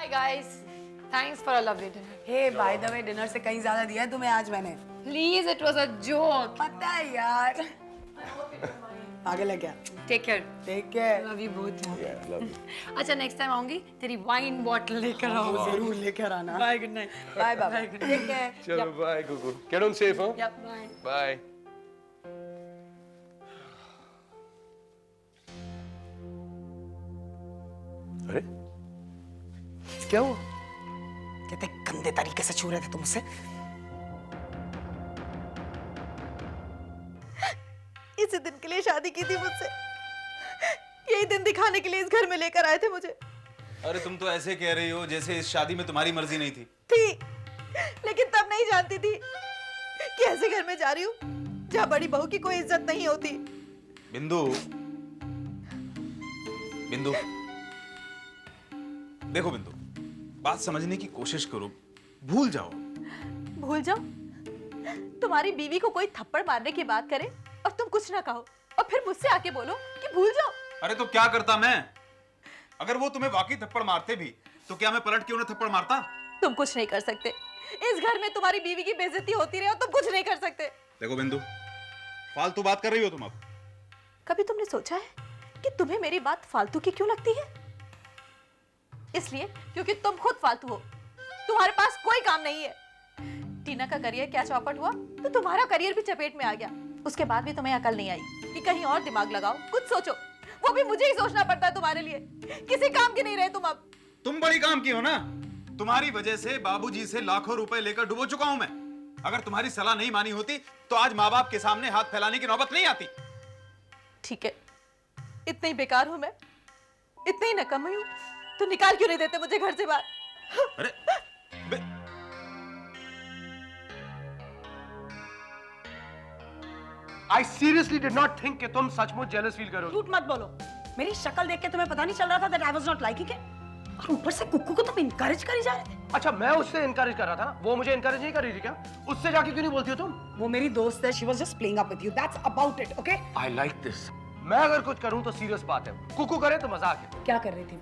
Hi guys, thanks for a lovely dinner. Hey by the way dinner से कहीं ज्यादा दिया है तुम्हें आज मैंने। Please, it was a joke. पता है यार। आगे लग गया। Take care. Take care. Love you both. Yeah, love you. अच्छा next time आऊंगी तेरी wine bottle लेकर आऊंगी. जरूर लेकर आना। Bye, good night. Bye bye. Bye, good night. Take care. चलो bye Kuku. Get on safe, huh? Yep, bye. Bye. अरे क्या हुआ? कितने गंदे तरीके से छू रहे थे तुम मुझसे। इसी दिन के लिए शादी की थी मुझसे। यही दिन दिखाने के लिए इस घर में लेकर आए थे मुझे। अरे तुम तो ऐसे कह रही हो जैसे इस शादी में तुम्हारी मर्जी नहीं थी। लेकिन तब नहीं जानती थी कि ऐसे घर में जा रही हूँ जहाँ बड़ी बहू की कोई इज्जत नहीं होती। बिंदु, बिंदु, देखो बिंदु, बात समझने की कोशिश करो, भूल जाओ। भूल जाओ? तुम्हारी बीवी को कोई थप्पड़ मारने की बात करे और तुम कुछ ना कहो और फिर मुझसे आके बोलो कि भूल जाओ। अरे तो क्या करता मैं? अगर वो तुम्हें वाकई थप्पड़ मारते भी तो क्या मैं पलट के उन्हें थप्पड़ मारता? तुम कुछ नहीं कर सकते। इस घर में तुम्हारी बीवी की बेइज्जती होती रहे और तुम कुछ नहीं कर सकते। देखो बिंदु, फालतू बात कर रही हो तुम अब। कभी तुमने सोचा है कि तुम्हें मेरी बात फालतू की क्यों लगती है? इसलिए क्योंकि तुम खुद फालतू हो। तुम्हारे पास कोई काम नहीं है। टीना का करियर क्या चौपट हुआ तो तुम्हारा करियर भी चपेट में आ गया। उसके बाद भी तुम्हें अकल नहीं आई कि कहीं और दिमाग लगाओ, कुछ सोचो। वो भी मुझे ही सोचना पड़ता है तुम्हारे लिए। किसी काम की नहीं रहे तुम अब। तुम बड़ी काम की हो ना। तुम्हारी वजह से बाबूजी से लाखों रुपए लेकर डुबो चुका हूं मैं। अगर तुम्हारी सलाह नहीं मानी होती तो आज माँ बाप के सामने हाथ फैलाने की नौबत नहीं आती। ठीक है, इतनी बेकार हूं मैं, इतनी नकम्मी हूं, तो निकाल क्यों नहीं देते मुझे घर से बाहर? अरे I seriously did not think कि तुम सचमुच jealous feel करोगे। झूठ मत बोलो। मेरी शक्ल देख के तुम्हें पता नहीं चल रहा था that I was not liking it? और ऊपर से कुक्कू को तुम इनकरेज करी जा रहे थे। अच्छा मैं उससे इनकरेज कर रहा था ना, वो मुझे इनकरेज नहीं कर रही थी क्या? उससे जाके क्यों नहीं बोलती हो तुम? वो मेरी दोस्त है, she was just playing up with you. That's about it, okay? I like this. मैं अगर कुछ करूं तो सीरियस बात है, कुकू करे तो मजाक है। क्या कर रही थी?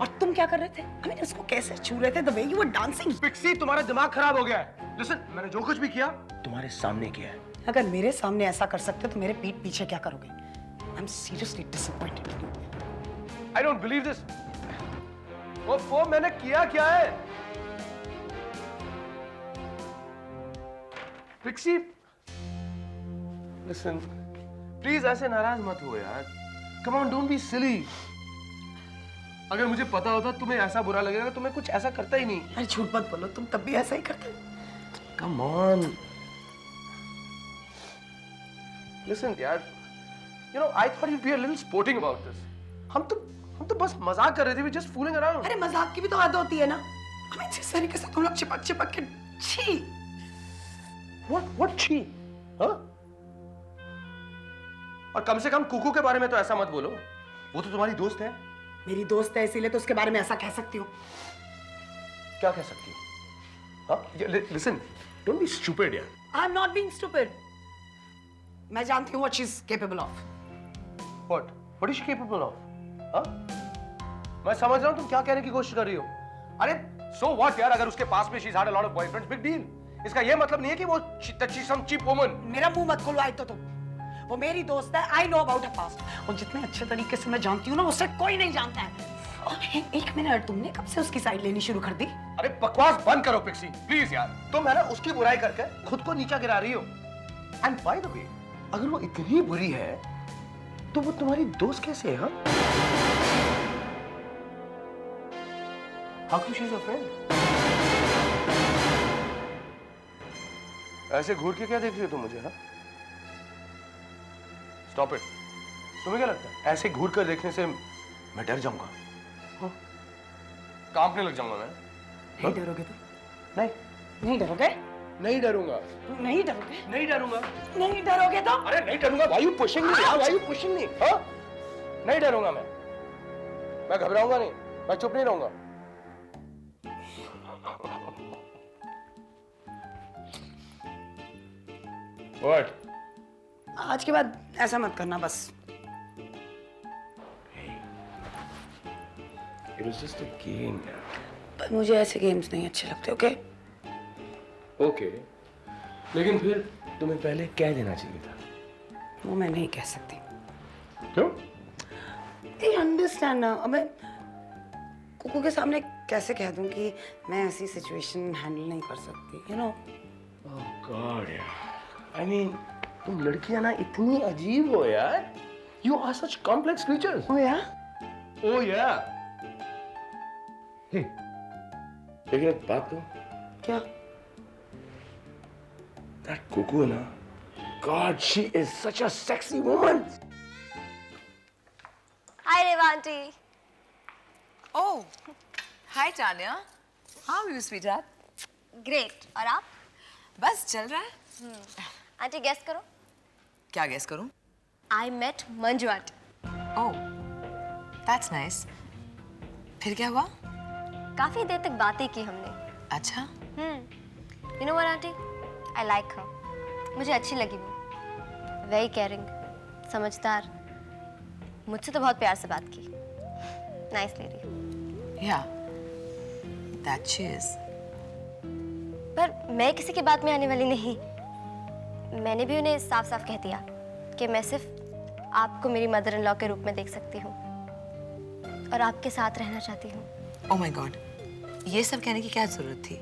और तुम क्या कर रहे थे? I mean, उसको कैसे छू रहे थे? The way you were dancing. Pixie तुम्हारा दिमाग खराब हो गया है। Listen, मैंने जो कुछ भी किया तुम्हारे सामने किया है। अगर मेरे सामने ऐसा कर सकते हो तो मेरे पीठ पीछे क्या करोगे? I'm seriously disappointed in you. I don't believe this. वो मैंने किया क्या है? पिक्सी, listen, प्लीज ऐसे नाराज मत हो यार। Come on, don't be silly. अगर मुझे पता होता तुम्हें ऐसा बुरा लगेगा तो मैं कुछ ऐसा करता ही नहीं। अरे झूठ मत बोलो, तुम तब भी ऐसा ही करते। Come on. Listen यार, you know I thought you'd be a little sporting about this. हम तो बस मजाक कर रहे थे, we just fooling around. अरे मजाक की भी तो हद होती है ना। हमें जिस तरीके से तुम लोग चिपक के छी। What छी? हाँ? और कम से कम कुकू के बारे में तो ऐसा मत बोलो। वो तो तुम्हारी दोस्त है। मेरी दोस्त है इसीलिए तो उसके बारे में ऐसा कह सकती हूँ। क्या कह सकती हो? हाँ? Listen, don't be stupid यार। I'm not being stupid. मैं जानती हूँ what she's capable of. What is she capable of? हाँ? मैं समझ रहा हूँ तुम क्या कहने की कोशिश कर रही हो। अरे so what यार, अगर उसके पास में she's had a lot of boyfriends, big deal. इसका ये मतलब नहीं है कि वो she's some cheap woman. मेरा मुंह मत खोलो, आई तो तुम। वो मेरी दोस्त है, I know about her past. और जितने अच्छे तरीके से मैं जानती हूँ ना, उससे कोई नहीं जानता है। और एक मिनट, तुमने कब से उसकी साइड लेनी शुरू कर दी? अरे बकवास बंद करो पिक्सी, प्लीज यार। तुम है ना उसकी बुराई करके खुद को नीचा गिरा रही हो। एंड बाय द वे, अगर वो इतनी बुरी है तो वो तुम्हारी दोस्त कैसे है? हाँ? How come she's your friend? ऐसे घूर के क्या देख रही हो तुम मुझे? हाँ? Stop it. तुम्हें क्या लगता है ऐसे घूर कर देखने से मैं डर जाऊंगा? हाँ? कांपने लग जाऊंगा मैं? नहीं डरोगे तो? नहीं, नहीं डरोगे? नहीं डरूंगा। नहीं डरोगे? नहीं डरूंगा। नहीं डरोगे तो? अरे नहीं डरूंगा। Why you pushing me? Why you pushing me? हाँ? नहीं डरूंगा मैं। मैं घबराऊंगा नहीं। मैं चुप नहीं रहूंगा। What? आज के बाद ऐसा मत करना बस। It was just a game. मुझे ऐसे गेम्स नहीं अच्छे लगते, ओके? ओके, लेकिन फिर तुम्हें पहले कह देना चाहिए था। वो मैं नहीं कह सकती। क्यों? अंडरस्टैंड ना, अब मैं कुकू के सामने कैसे कह दूं कि मैं ऐसी सिचुएशन हैंडल नहीं कर सकती, यू नो? ओह गॉड यार, आई मीन तुम लड़कियां ना इतनी अजीब हो यार। You are such complex creatures. Oh yeah? Oh या। लेकिन एक बात तो, क्या? दैट कुकू है ना, God she is such a sexy woman. Hi, Revanti. Oh, hi Tanya. How are you, sweetheart? Great. और आप? बस चल रहा है। आंटी गेस करो. क्या गेस करूं? I met Manju aunty. Oh, that's nice. फिर क्या हुआ? काफी देर तक बातें की हमने. अच्छा. You know what, aunty? I like her. मुझे अच्छी लगी वो. Very caring, समझदार. मुझसे तो बहुत प्यार से बात की. Nice lady. Yeah, that she is. पर मैं किसी की बात में आने वाली नहीं. मैंने भी उन्हें साफ-साफ कह दिया कि मैं सिर्फ आपको मेरी मदर इन लॉ के रूप में देख सकती हूँ और आपके साथ रहना चाहती हूँ. Oh my God. ये सब कहने की क्या जरूरत थी?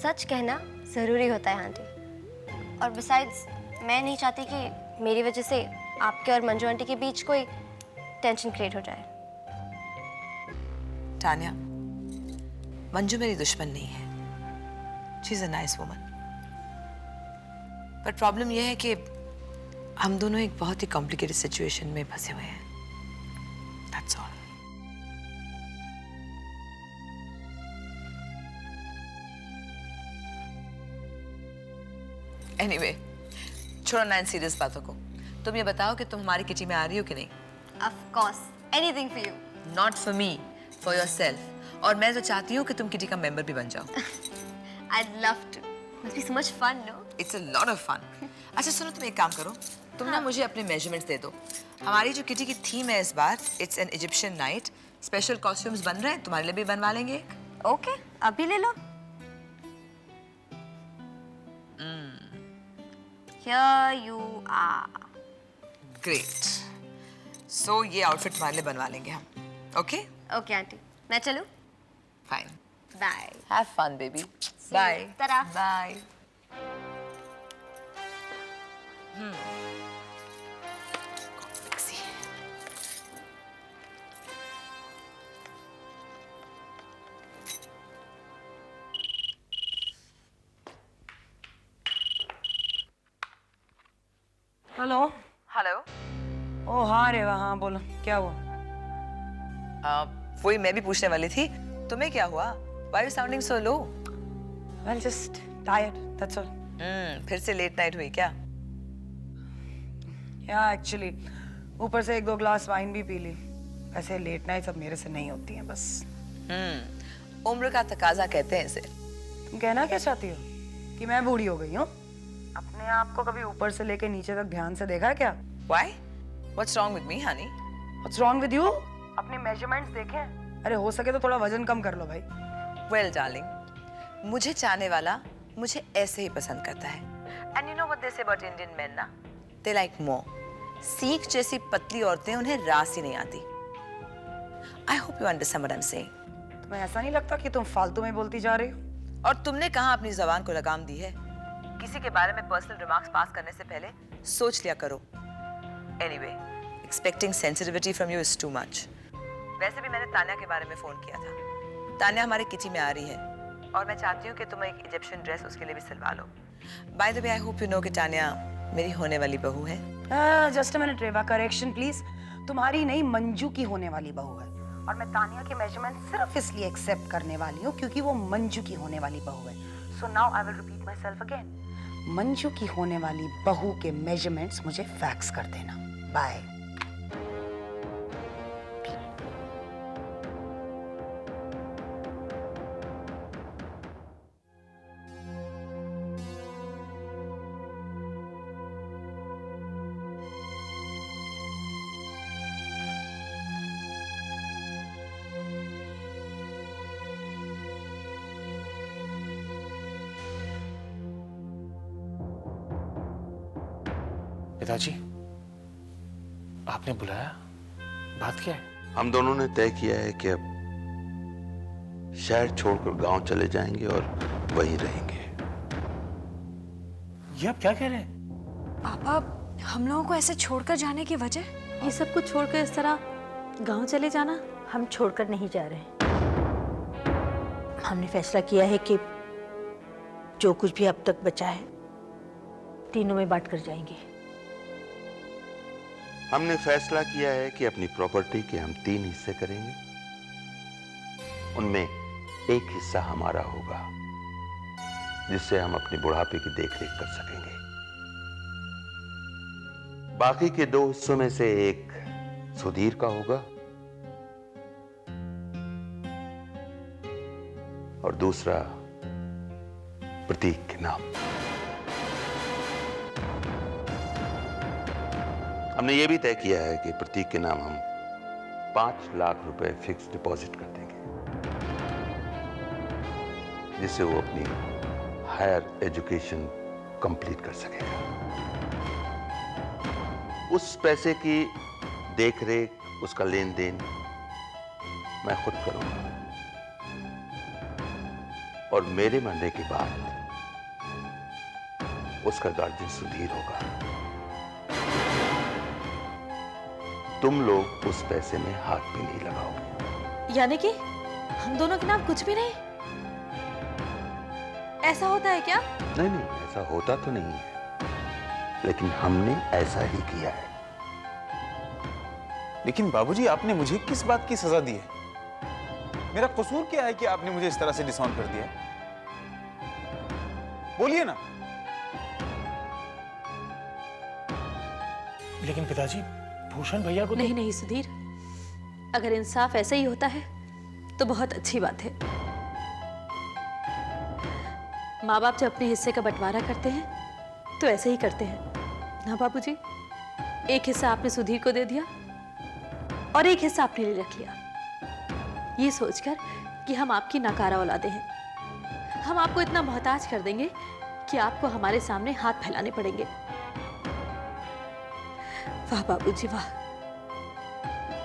सच कहना जरूरी होता है आंटी. और बिसाइड्स मैं नहीं चाहती कि मेरी वजह से आपके और मंजू आंटी के बीच कोई टेंशन क्रिएट हो जाए. तान्या, मंजू मेरी दुश्मन नहीं है. She is a nice woman. पर प्रॉब्लम यह है कि हम दोनों एक बहुत ही कॉम्प्लिकेटेड सिचुएशन में फंसे हुए हैं. That's all. Anyway, छोड़ो ना इन सीरियस बातों को. तुम ये बताओ कि तुम हमारी किटी में आ रही हो कि नहीं? Of course, anything for you. Not for me, for yourself. और मैं तो चाहती हूँ कि तुम किटी का मेंबर भी बन जाओ. I'd love to. Must be so much fun, no? It's a lot of fun. अच्छा सुनो, तुम एक काम करो. तुम ना मुझे अपने मेजरमेंट्स दे दो. हमारी जो किटी की थीम है इस बार, it's an Egyptian night. Special costumes बन रहे हैं, तुम्हारे लिए भी बनवा लेंगे एक. Okay, अभी ले लो. Here you are. Great. So ये आउटफिट तुम्हारे लिए बनवा लेंगे हम. Okay? Okay, aunty. मैं चलूं? Fine. Bye. Have fun, baby. Bye. Ta-ra. Bye. Sexy. Hello. Hello. ओ हाँ रेवा, हाँ बोलो, क्या हुआ? वही मैं भी पूछने वाली थी. तुम्हें क्या हुआ? Why are you sounding so low? Well, just tired, that's all. फिर से लेट नाइट हुई क्या? Yeah, actually, ऊपर से 1-2 ग्लास वाइन भी पी ली. ऐसे लेट नाइट सब मेरे से नहीं होती हैं बस. उम्र का तकाजा कहते हैं इसे. तुम कहना क्या चाहती हो? कि मैं बूढ़ी हो गई हूँ? अपने आप को कभी ऊपर से लेके नीचे तक ध्यान से देखा है क्या? Why? What's wrong with me, honey? What's wrong with you? अपने मेजरमेंट्स देखे? अरे हो सके तो थोड़ा वजन कम कर लो भाई. Well, darling, मुझे चाहने वाला मुझे ऐसे ही पसंद करता है. And you know what they say about Indian men, ना? They like more. सीख जैसी पतली औरतें उन्हें रास ही नहीं आती. I hope you understand what I'm saying. तुम्हें ऐसा नहीं लगता कि तुम फालतू में बोलती जा रही हो? और तुमने कहाँ अपनी जबान को लगाम दी है? किसी के बारे में पर्सनल रिमार्क्स पास करने से पहले सोच लिया करो. Anyway, expecting sensitivity from you is too much. वैसे भी मैंने तान्या के बारे में फोन किया था. तान्या हमारे किटी में आ रही है और मैं चाहती हूँ कि तुम एक इजिप्शियन ड्रेस उसके लिए भी सिलवा लो. By the way, I hope you know कि तान्या मेरी होने वाली बहू है. Just a minute Reva, correction please. तुम्हारी नहीं, मंजू की होने वाली बहू है. और मैं तानिया के मेजरमेंट सिर्फ इसलिए एक्सेप्ट करने वाली हूँ क्योंकि वो मंजू की होने वाली बहू है. So now I will repeat my self again. Manju की होने वाली बहू के मेजरमेंट्स मुझे फैक्स कर देना. बाय. पिताजी, आपने बुलाया? बात क्या है? हम दोनों ने तय किया है कि अब शहर छोड़कर गांव चले जाएंगे और वहीं रहेंगे। ये आप क्या कह रहे हैं? पापा, हम लोगों को ऐसे छोड़कर जाने की वजह? ये सब कुछ छोड़कर इस तरह गांव चले जाना? हम छोड़कर नहीं जा रहे हैं। हमने फैसला किया है कि जो कुछ भी अब तक बचा है तीनों में बांट कर जाएंगे। हमने फैसला किया है कि अपनी प्रॉपर्टी के हम 3 हिस्से करेंगे। उनमें एक हिस्सा हमारा होगा, जिससे हम अपने बुढ़ापे की देखरेख कर सकेंगे। बाकी के 2 हिस्सों में से एक सुधीर का होगा और दूसरा प्रतीक के नाम। हमने यह भी तय किया है कि प्रतीक के नाम हम 5 लाख रुपए फिक्स डिपॉजिट कर देंगे, जिससे वो अपनी हायर एजुकेशन कंप्लीट कर सकेगा। उस पैसे की देखरेख, उसका लेन देन मैं खुद करूंगा और मेरे मरने के बाद उसका गार्जियन सुधीर होगा। तुम लोग उस पैसे में हाथ भी नहीं लगाओगे। यानी कि हम दोनों के नाम कुछ भी नहीं? ऐसा होता है क्या? नहीं नहीं, ऐसा होता तो नहीं है, लेकिन हमने ऐसा ही किया है। लेकिन बाबूजी, आपने मुझे किस बात की सजा दी है? मेरा कसूर क्या है कि आपने मुझे इस तरह से डिसऑन कर दिया? बोलिए ना। लेकिन पिताजी, भूषण भैया को नहीं नहीं सुधीर, अगर इंसाफ ऐसा ही होता है तो बहुत अच्छी बात है। माँ बाप जब अपने हिस्से का बंटवारा करते हैं तो ऐसे ही करते हैं ना बाबूजी? एक हिस्सा आपने सुधीर को दे दिया और एक हिस्सा अपने लिए रख लिया, ये सोचकर कि हम आपकी नाकारा औलादे हैं। हम आपको इतना मोहताज कर देंगे कि आपको हमारे सामने हाथ फैलाने पड़ेंगे। वाह बाबूजी वाह।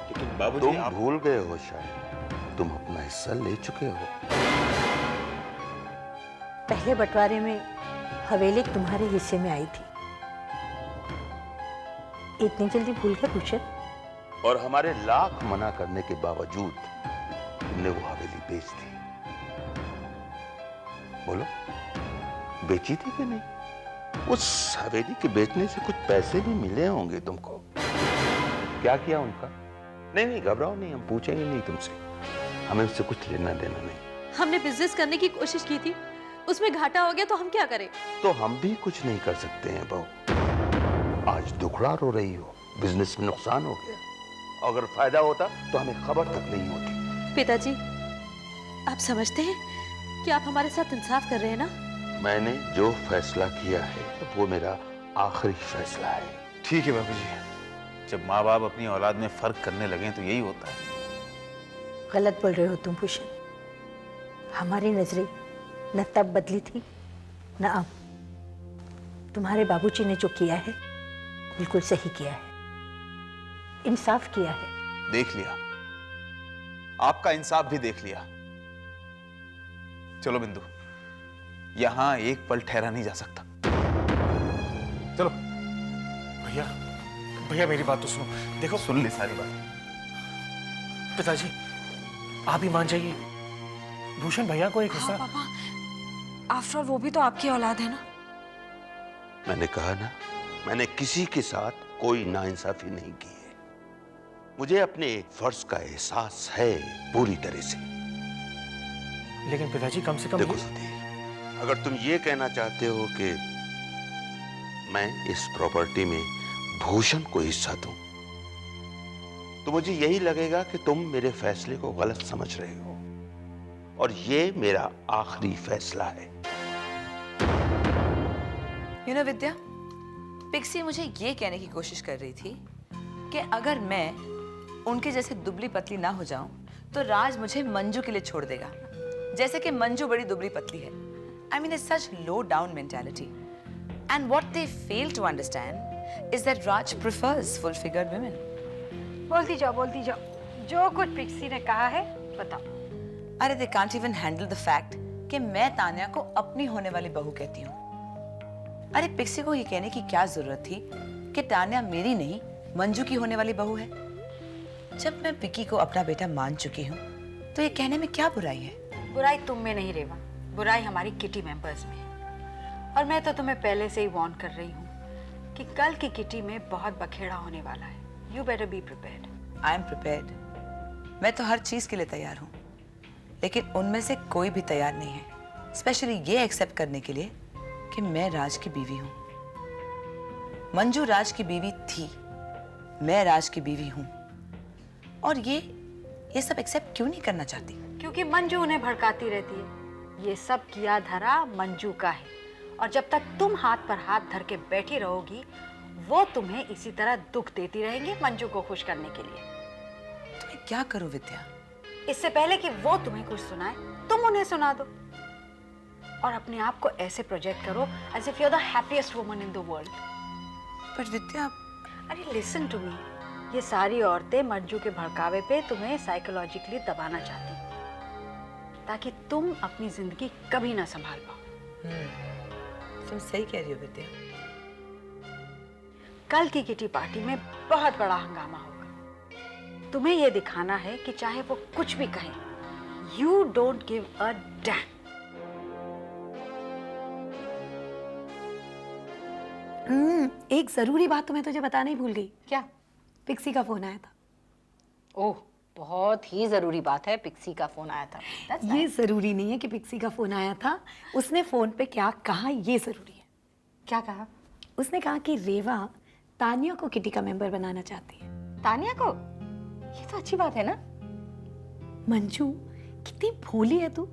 लेकिन बाबूजी, तुम आप भूल गए हो शायद, तुम अपना हिस्सा ले चुके हो। पहले बंटवारे में हवेली तुम्हारे हिस्से में आई थी, इतनी जल्दी भूल गए भूषण? और हमारे लाख मना करने के बावजूद तुमने वो हवेली बेच दी। बोलो, बेची थी कि नहीं? उस हवेली के बेचने से कुछ पैसे भी मिले होंगे तुमको। क्या किया उनका? नहीं नहीं, घबराओ नहीं, हम पूछेंगे नहीं तुमसे, हमें उससे कुछ लेना देना नहीं। हमने बिजनेस करने की कोशिश की थी, उसमें घाटा हो गया तो हम क्या करें? तो हम भी कुछ नहीं कर सकते हैं बहू। आज दुखड़ा रो रही हो, बिजनेस में नुकसान हो गया। अगर फायदा होता तो हमें खबर तक नहीं होती। पिताजी, आप समझते हैं कि आप हमारे साथ इंसाफ कर रहे हैं ना? मैंने जो फैसला किया है वो मेरा आखिरी फैसला है। ठीक है बाबूजी, जब माँ बाप अपनी औलाद में फर्क करने लगे तो यही होता है। गलत बोल रहे हो तुम भूषण। हमारी नजरें न तब बदली थी न अब। तुम्हारे बाबूजी ने जो किया है बिल्कुल सही किया है, इंसाफ किया है। देख लिया, आपका इंसाफ भी देख लिया। चलो बिंदु, यहां एक पल ठहरा नहीं जा सकता। चलो। भैया, भैया मेरी बात तो सुनो। देखो, सुन ले सारी बात। पिताजी आप ही मान जाइए, भूषण भैया को एक हिस्सा। पापा, आफ्टर ऑल वो भी तो आपकी औलाद है ना। मैंने कहा ना, मैंने किसी के साथ कोई नाइंसाफी नहीं की है। मुझे अपने फर्ज का एहसास है पूरी तरह से। लेकिन पिताजी कम से कम देखो सुधीर, अगर तुम ये कहना चाहते हो कि मैं इस प्रॉपर्टी में भूषण को हिस्सा दूं, तो मुझे यही लगेगा कि तुम मेरे फैसले को गलत समझ रहे हो, और ये मेरा आखिरी फैसला है। यू नो विद्या, पिक्सी मुझे ये कहने की कोशिश कर रही थी कि अगर मैं उनके जैसे दुबली पतली ना हो जाऊं तो राज मुझे मंजू के लिए छोड़ देगा, जैसे कि मंजू बड़ी दुबली पतली है। I mean, it's such low down mentality. And what they fail to understand is that Raj prefers full-figured women. बोलती जाओ जो कुछ पिक्सी ने कहा है बताओ। अरे they can't even handle the fact कि मैं तान्या को अपनी होने वाली बहू कहती हूँ। अरे पिक्सी को ये कहने की क्या जरूरत थी कि तान्या मेरी नहीं मंजू की होने वाली बहू है। जब मैं विकी को अपना बेटा मान चुकी हूँ तो ये कहने में क्या बुराई है? बुराई तुम में नहीं रेवा, बुराई हमारी किटी मेंबर्स में है। और मैं तो तुम्हें पहले से ही वार्न कर रही हूँ कि कल की किटी में बहुत बखेड़ा होने वाला है। You better be prepared. I am prepared. मैं तो हर चीज के लिए तैयार हूँ, लेकिन उनमें से कोई भी तैयार नहीं है, स्पेशली ये एक्सेप्ट करने के लिए कि मैं राज की बीवी हूँ। मंजू राज की बीवी थी, मैं राज की बीवी हूँ, और ये सब एक्सेप्ट क्यों नहीं करना चाहती? क्योंकि मंजू उन्हें भड़काती रहती है। ये सब किया धरा मंजू का है, और जब तक तुम हाथ पर हाथ धर के बैठी रहोगी वो तुम्हें इसी तरह दुख देती रहेंगी मंजू को खुश करने के लिए। तो मैं क्या करूं विद्या? इससे पहले कि वो तुम्हें कुछ सुनाए तुम उन्हें सुना दो, और अपने आप को ऐसे प्रोजेक्ट करो as if you are the happiest woman in the world. पर विद्या, अरे लिसन टू मी, ये सारी औरतें मंजू के भड़कावे पे तुम्हें साइकोलॉजिकली दबाना चाहती ताकि तुम अपनी जिंदगी कभी ना संभाल पाओ। तुम सही कह रही हो विद्या। कल की किटी पार्टी में बहुत बड़ा हंगामा होगा। तुम्हें यह दिखाना है कि चाहे वो कुछ भी कहे, you don't give a dam. एक जरूरी बात तो मैं तुझे बताना ही भूल गई। क्या? पिक्सी का फोन आया था। ओह, बहुत ही जरूरी बात है, पिक्सी का फोन आया था। ये जरूरी नहीं है कि पिक्सी का फोन आया था, उसने फोन पे क्या कहा ये जरूरी है। क्या कहा? उसने कहा कि रेवा तानिया को किटी का मेंबर बनाना चाहती है। तानिया को? ये तो अच्छी बात है ना। मंजू कितनी भोली है तू।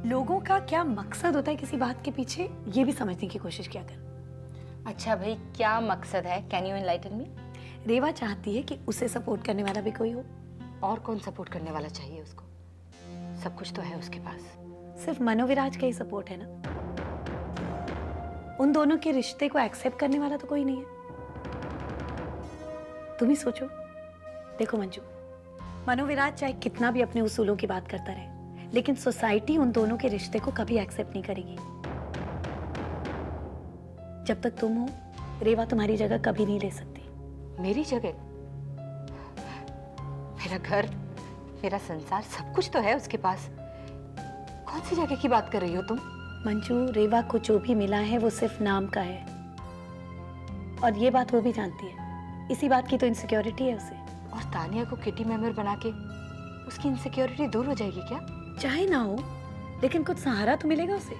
लोगों का क्या मकसद होता है किसी बात के पीछे, ये भी समझने की कोशिश किया कर। अच्छा भाई, क्या मकसद है? Can you enlighten me? Reva चाहती है कि उसे सपोर्ट करने वाला भी कोई हो। और कौन सपोर्ट करने वाला चाहिए उसको? सब कुछ तो है उसके पास। सिर्फ मनोविराज का ही सपोर्ट है ना। उन दोनों के रिश्ते को एक्सेप्ट करने वाला तो कोई नहीं है। तुम ही सोचो। देखो मंजू, मनोविराज चाहे कितना भी अपने उसूलों की बात करता रहे, लेकिन सोसाइटी उन दोनों के रिश्ते को कभी एक्सेप्ट नहीं करेगी। जब तक तुम हो, रेवा तुम्हारी जगह कभी नहीं ले सकती। मेरी जगह? मेरा घर, मेरा संसार, सब कुछ तो है उसके पास। कौन सी जगह की बात कर रही हो तुम? मंजू, रेवा को जो भी मिला है वो सिर्फ नाम का है, और ये बात वो भी जानती है। इसी बात की तो इनसिक्योरिटी है उसे। और तानिया को किटी मेंबर बना के उसकी इनसिक्योरिटी दूर हो जाएगी क्या? चाहे ना हो, लेकिन कुछ सहारा तो मिलेगा उसे।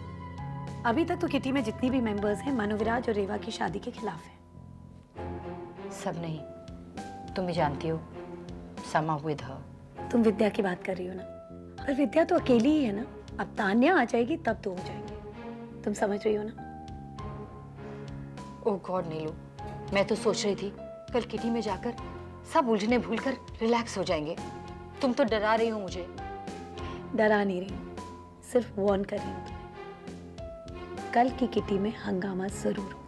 अभी तक तो किटी में जितनी भी मेंबर्स हैं, मनोविराज और रेवा की शादी के खिलाफ है। सब नहीं, तुम भी जानती हो, समा विद हर। तुम विद्या की बात कर रही हो ना, पर विद्या तो अकेली ही है ना। अब तान्या आ जाएगी तब तो हो जाएंगे। तुम समझ रही हो ना? ओह गॉड नीलू, मैं तो सोच रही थी कल किटी में जाकर सब उलझने भूलकर रिलैक्स हो जाएंगे। तुम तो डरा रही हो मुझे। डरा नहीं रही, सिर्फ वार्न कर रही हूँ तुम्हें। कल की किटी में हंगामा जरूर हो।